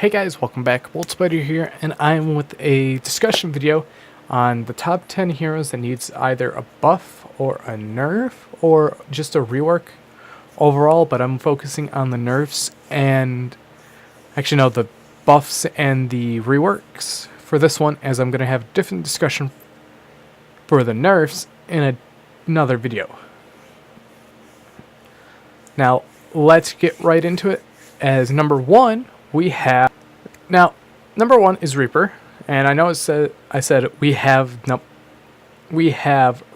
Hey guys, welcome back. Bolt Spider here, and I'm with a discussion video on the top 10 heroes that needs either a buff or a nerf or just a rework overall, but I'm focusing on the nerfs and actually no, the buffs and the reworks for this one, as I'm going to have a different discussion for the nerfs in another video. Now, let's get right into it. As number one, we have number one is Reaper, and I know I said we have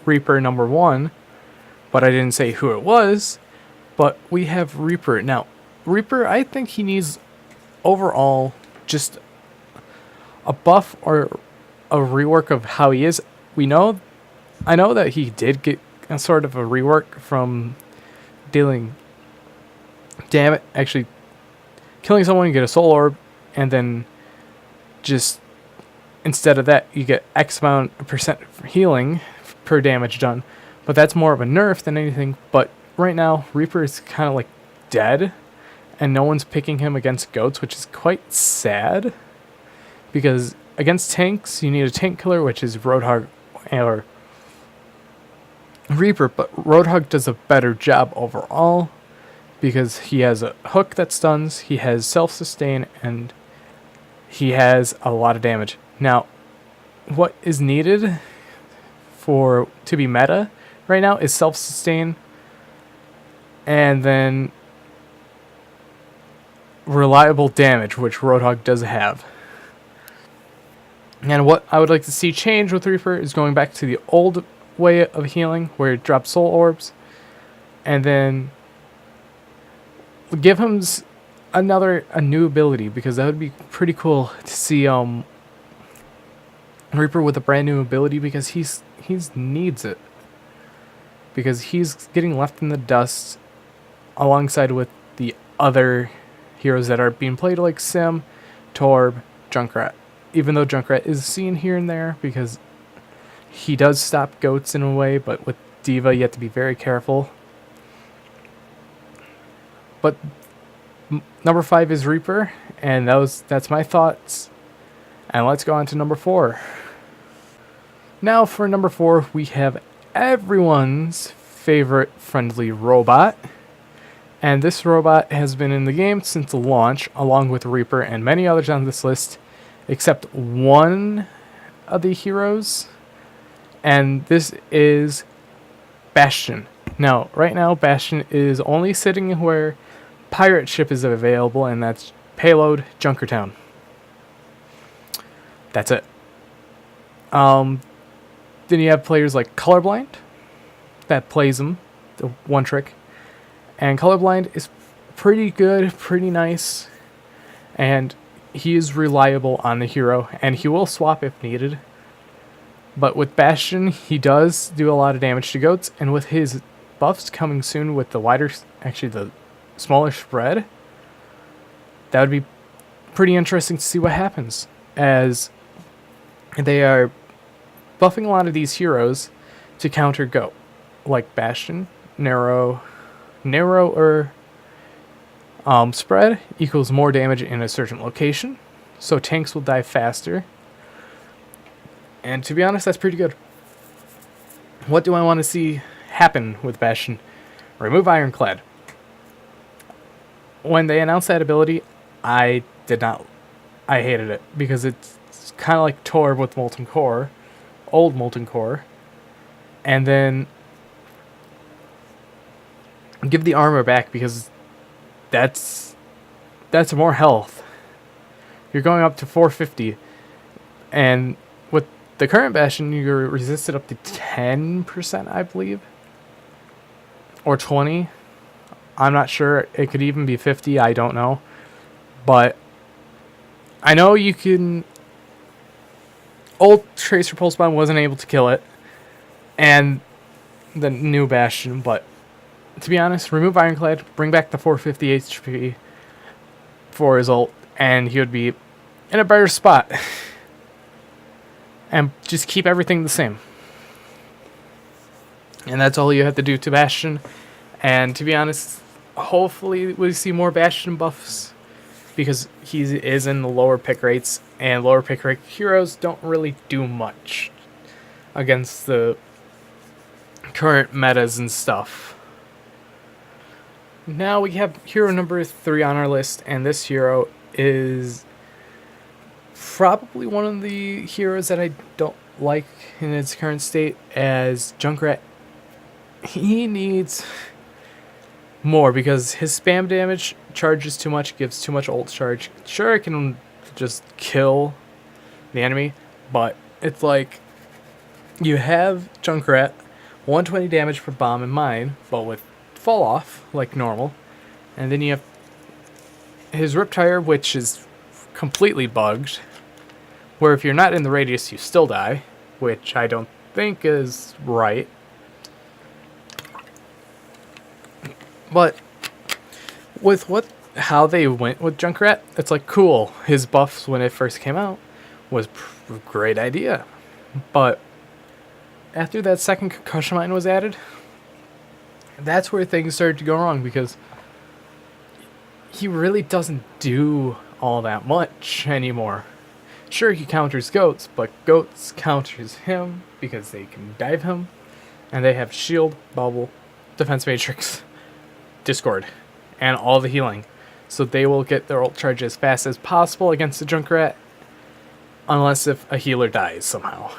Reaper number one, but I didn't say who it was. But we have Reaper now. Reaper, I think he needs overall just a buff or a rework of how he is. I know that he did get a sort of a rework from dealing damage, actually killing someone, you get a soul orb, and then just instead of that you get X amount of percent healing per damage done. But that's more of a nerf than anything. But right now Reaper is kind of like dead, and no one's picking him against goats, which is quite sad, because against tanks you need a tank killer, which is Roadhog or Reaper, but Roadhog does a better job overall because he has a hook that stuns, he has self-sustain, and he has a lot of damage. Now, what is needed to be meta right now is self-sustain and then reliable damage, which Roadhog does have. And what I would like to see change with Reaper is going back to the old way of healing, where it drops soul orbs, and then give him a new ability, because that would be pretty cool to see Reaper with a brand new ability, because he's needs it, because he's getting left in the dust alongside with the other heroes that are being played, like Sim, Torb, Junkrat. Even though Junkrat is seen here and there because he does stop goats in a way, but with Diva you have to be very careful. But number 5 is Reaper, and that's my thoughts. And let's go on to number 4. Now for number 4, we have everyone's favorite friendly robot. And this robot has been in the game since the launch, along with Reaper and many others on this list, except one of the heroes. And this is Bastion. Now, right now, Bastion is only sitting where pirate ship is available, and that's payload Junkertown. That's it. Then you have players like Colorblind that plays him, the one trick, and Colorblind is pretty good, pretty nice, and he is reliable on the hero, and he will swap if needed. But with Bastion, he does do a lot of damage to goats, and with his buffs coming soon with the smaller spread, that would be pretty interesting to see what happens, as they are buffing a lot of these heroes to counter goat, like Bastion. Narrower spread equals more damage in a certain location, so tanks will die faster. And to be honest, that's pretty good. What do I want to see happen with Bastion? Remove Ironclad. When they announced that ability, I hated it, because it's kind of like Torb with Molten Core, old Molten Core, and then give the armor back, because that's more health. You're going up to 450, and with the current Bastion, you're resisted up to 10%, I believe, or 20. I'm not sure. It could even be 50. I don't know. But I know you can. Old Tracer Pulse Bomb wasn't able to kill it, and the new Bastion. But to be honest, remove Ironclad, bring back the 450 HP for his ult, and he would be in a better spot. And just keep everything the same. And that's all you have to do to Bastion. And to be honest, hopefully we see more Bastion buffs because he is in the lower pick rates, and lower pick rate heroes don't really do much against the current metas and stuff. Now we have hero number 3 on our list, and this hero is probably one of the heroes that I don't like in its current state, as Junkrat. He needs more because his spam damage charges too much, gives too much ult charge. Sure, it can just kill the enemy, but it's like you have Junkrat, 120 damage per bomb in mine, but with fall off like normal, and then you have his Riptire, which is completely bugged, where if you're not in the radius you still die, which I don't think is right. But with how they went with Junkrat, it's like cool. His buffs when it first came out was a great idea, but after that second concussion mine was added, that's where things started to go wrong, because he really doesn't do all that much anymore. Sure, he counters goats, but goats counters him because they can dive him, and they have shield, bubble, defense matrix, discord, and all the healing. So they will get their ult charge as fast as possible against the Junkrat, unless if a healer dies somehow.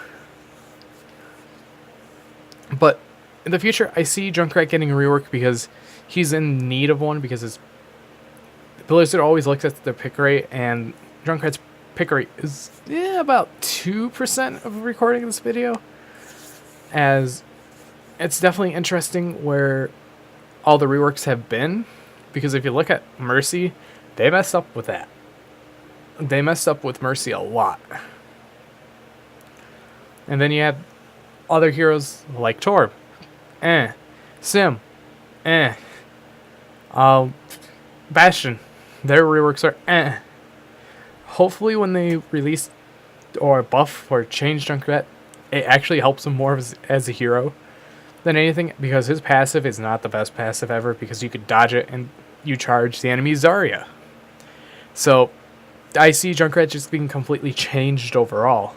But in the future, I see Junkrat getting a rework because he's in need of one, because his Blizzard always looks at their pick rate, and Junkrat's pick rate is about 2% of recording this video. As it's definitely interesting where all the reworks have been, because if you look at Mercy, they messed up with that. They messed up with Mercy a lot. And then you have other heroes like Torb, Sim, Bastion. Their reworks are Hopefully when they release or buff or change Junkrat, it actually helps him more as a hero than anything, because his passive is not the best passive ever, because you could dodge it and you charge the enemy Zarya. So I see Junkrat just being completely changed overall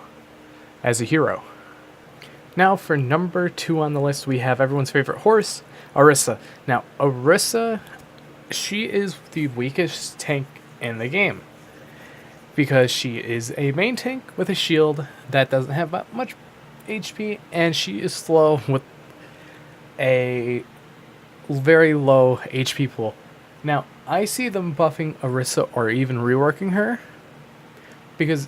as a hero. Now for number 2 on the list, we have everyone's favorite horse, Orisa. Now Orisa, she is the weakest tank in the game, because she is a main tank with a shield that doesn't have much HP, and she is slow with a very low HP pool. Now, I see them buffing Orisa or even reworking her, because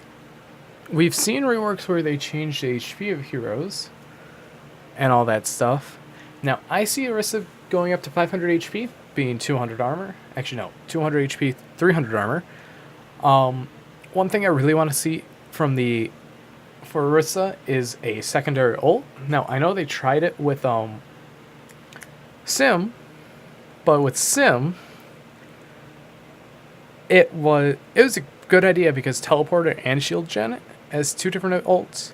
we've seen reworks where they change the HP of heroes and all that stuff. Now, I see Orisa going up to 500 HP, being 200 armor. Actually, no, 200 HP, 300 armor. One thing I really want to see for Orisa is a secondary ult. Now, I know they tried it with Sim, but with Sim, it was a good idea, because teleporter and shield gen as 2 different ults.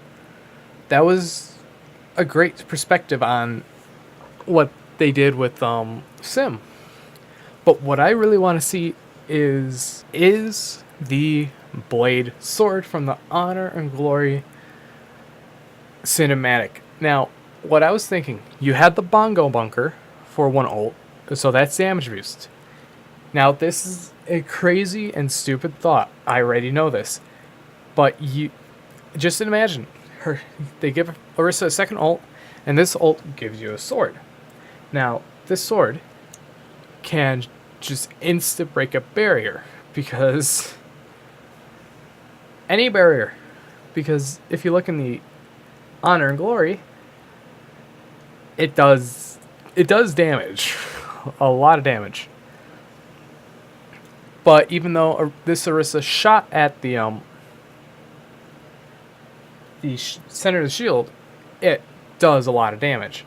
That was a great perspective on what they did with Sim. But what I really want to see is the blade sword from the Honor and Glory cinematic. Now, what I was thinking, you had the bongo bunker for 1 ult, so that's damage boost. Now, this is a crazy and stupid thought. I already know this. But you just imagine they give Orisa a second ult, and this ult gives you a sword. Now, this sword can just insta break a barrier, because any barrier, because if you look in the Honor and Glory, it does damage, a lot of damage. But even though this Orisa shot at the center of the shield, it does a lot of damage.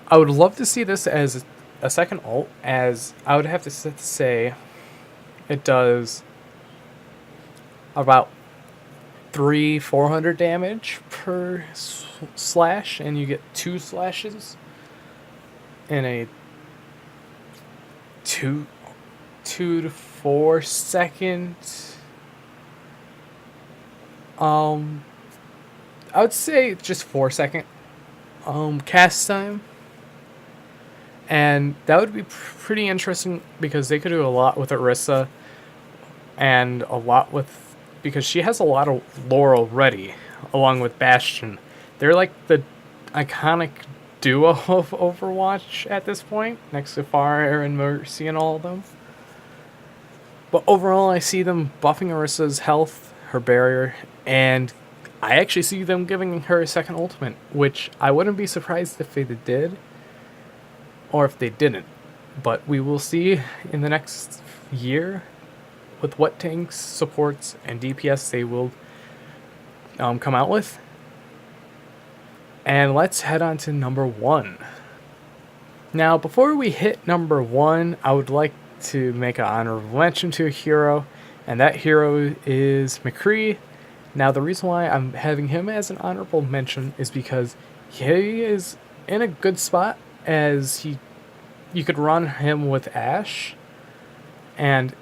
I would love to see this as a second ult, as I would have to say it does about 300-400 damage per slash, and you get 2 slashes in a 2 to 4-second. I would say just 4-second cast time. And that would be pretty interesting because they could do a lot with Orisa and a lot with, because she has a lot of lore already along with Bastion. They're like the iconic duo of Overwatch at this point, next to Pharah and Mercy and all of them. But overall, I see them buffing Orisa's health, her barrier, and I actually see them giving her a second ultimate, which I wouldn't be surprised if they did, or if they didn't. But we will see in the next year with what tanks, supports, and DPS they will come out with. And let's head on to number 1. Now, before we hit number 1, I would like to make an honorable mention to a hero, and that hero is McCree. Now, the reason why I'm having him as an honorable mention is because he is in a good spot, as you could run him with Ashe, and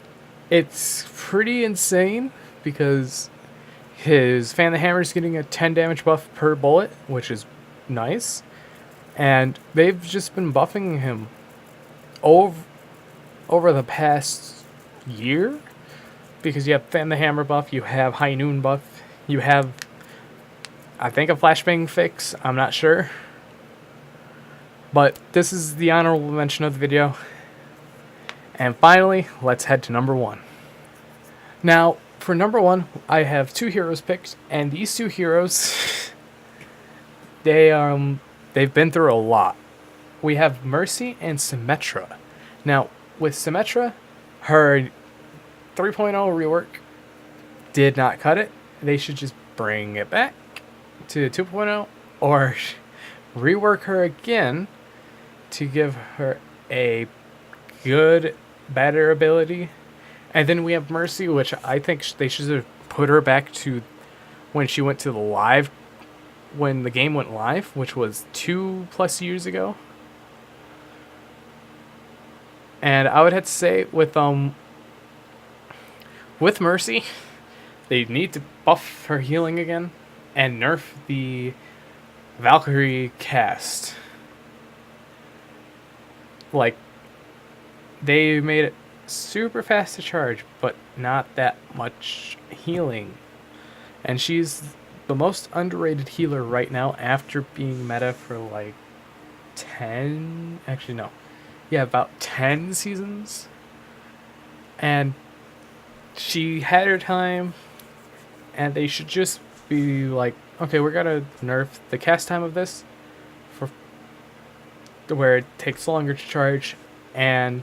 it's pretty insane because his Fan the Hammer is getting a 10 damage buff per bullet, which is nice, and they've just been buffing him over the past year, because you have Fan the Hammer buff, you have High Noon buff, you have, I think, a Flashbang fix, I'm not sure. But this is the honorable mention of the video. And finally, let's head to number 1. Now, for number 1, I have 2 heroes picked, and these 2 heroes, they've been through a lot. We have Mercy and Symmetra. Now, with Symmetra, her 3.0 rework did not cut it. They should just bring it back to 2.0 or rework her again to give her a good, better ability. And then we have Mercy, which I think they should have put her back to when she went to the live, when the game went live, which was 2+ years ago. And I would have to say with Mercy, they need to buff her healing again and nerf the Valkyrie cast. Like, they made it super fast to charge, but not that much healing. And she's the most underrated healer right now after being meta for like 10, actually no, yeah, about 10 seasons. And she had her time, and they should just be like, okay, we're gonna nerf the cast time of this for where it takes longer to charge, and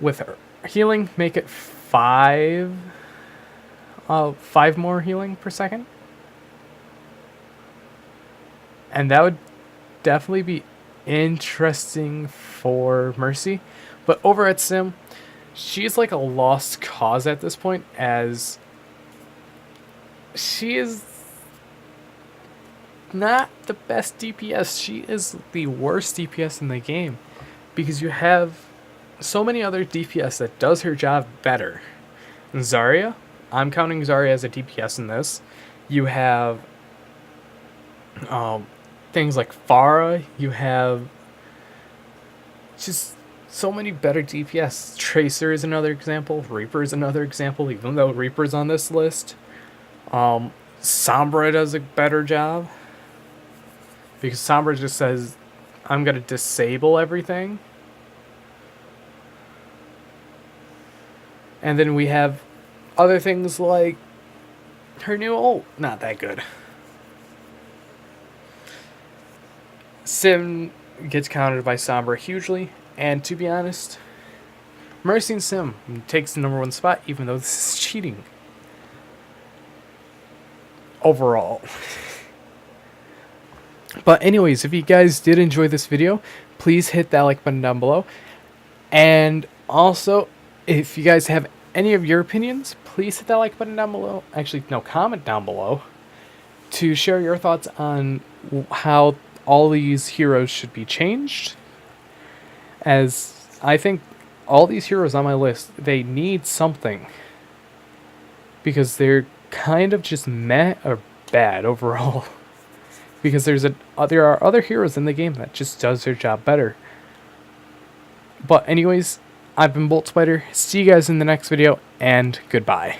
with her healing, make it 5 more healing per second. And that would definitely be interesting for Mercy. But over at Sim, she's like a lost cause at this point, as she is not the best DPS. She is the worst DPS in the game, because you have so many other DPS that does her job better. Zarya, I'm counting Zarya as a DPS in this. You have things like Pharah. You have just so many better DPS. Tracer is another example. Reaper is another example, even though Reaper's on this list. Sombra does a better job, because Sombra just says, I'm going to disable everything. And then we have other things like her new ult, not that good. Sim gets countered by Sombra hugely, and to be honest, Mercy and Sim takes the number 1 spot, even though this is cheating. Overall. But anyways, if you guys did enjoy this video, please hit that like button down below. And also, if you guys have any of your opinions, please hit that like button down below. Actually, no, comment down below to share your thoughts on how all these heroes should be changed, as I think all these heroes on my list, they need something. Because they're kind of just meh or bad overall. Because there are other heroes in the game that just does their job better. But anyways, I've been Bolt Spider. See you guys in the next video, and goodbye.